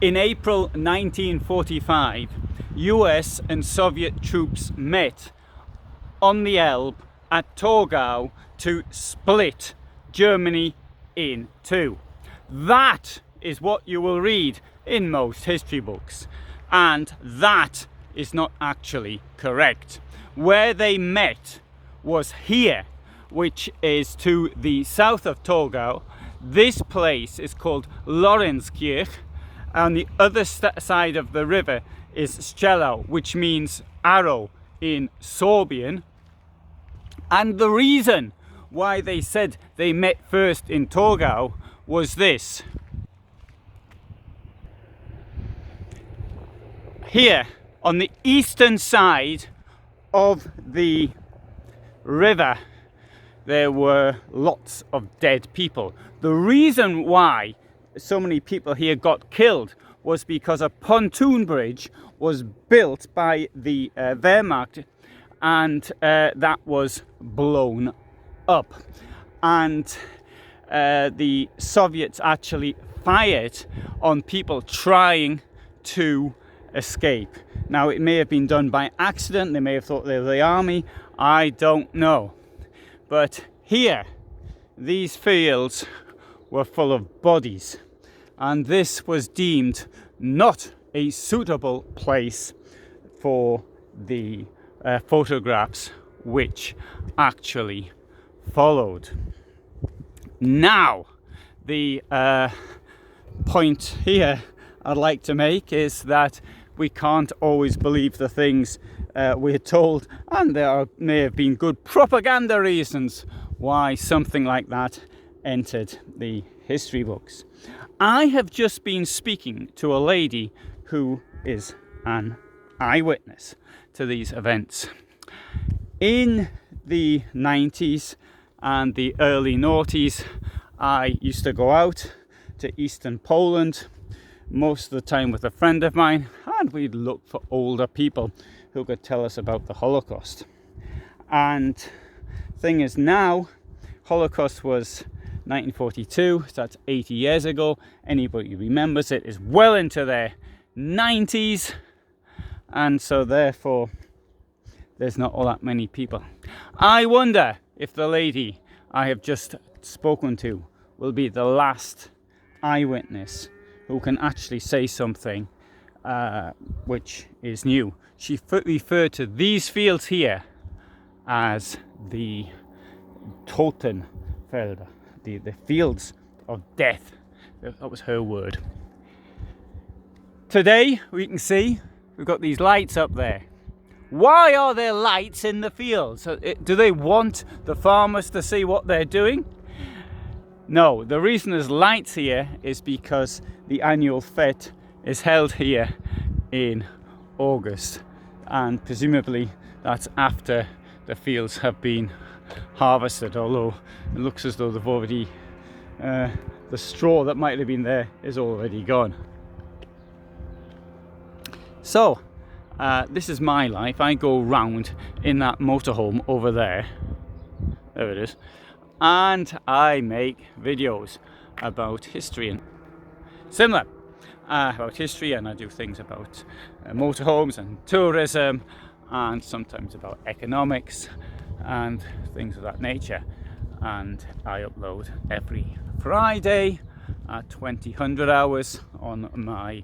In April 1945, US and Soviet troops met on the Elbe at Torgau to split Germany in two. That is what you will read in most history books, and that is not actually correct. Where they met was here, which is to the south of Torgau. This place is called Lorenzkirch. On the other side of the river is Strzelau, which means arrow in Sorbian. And the reason why they said they met first in Torgau was this. Here, on the eastern side of the river, there were lots of dead people. The reason why so many people here got killed was because a pontoon bridge was built by the Wehrmacht, and that was blown up, and the Soviets actually fired on people trying to escape. Now, it may have been done by accident, they may have thought they were the army, I don't know. But here, these fields were full of bodies, and this was deemed not a suitable place for the photographs which actually followed. Now, the point here I'd like to make is that we can't always believe the things we're told, and there may have been good propaganda reasons why something like that entered the history books. I have just been speaking to a lady who is an eyewitness to these events. In the 90s and the early noughties, I used to go out to eastern Poland, most of the time with a friend of mine, and we'd look for older people who could tell us about the Holocaust. And thing is, now Holocaust was 1942, so that's 80 years ago. Anybody who remembers it is well into their 90s, and so therefore there's not all that many people. I wonder if the lady I have just spoken to will be the last eyewitness who can actually say something which is new. She referred to these fields here as the Totenfelder, the fields of death. That was her word. Today we can see we've got these lights up there. Why are there lights in the fields? Do they want the farmers to see what they're doing? No, the reason there's lights here is because the annual fete is held here in August, and presumably that's after the fields have been harvested, although it looks as though they've already the straw that might have been there is already gone. So this is my life. I go round in that motorhome over there it is, and I make videos about history and similar about history, and I do things about motorhomes and tourism, and sometimes about economics and things of that nature. And I upload every Friday at 2000 hours on my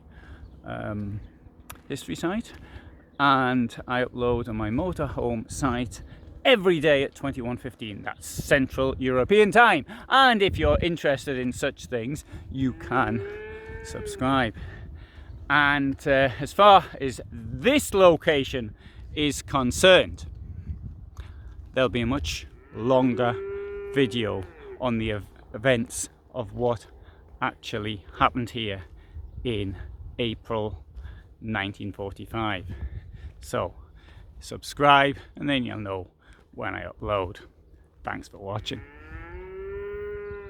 history site, and I upload on my motorhome site every day at 21:15. That's Central European time. And if you're interested in such things, you can subscribe. And as far as this location is concerned, there'll be a much longer video on the events of what actually happened here in April 1945. So subscribe, and then you'll know when I upload. Thanks for watching.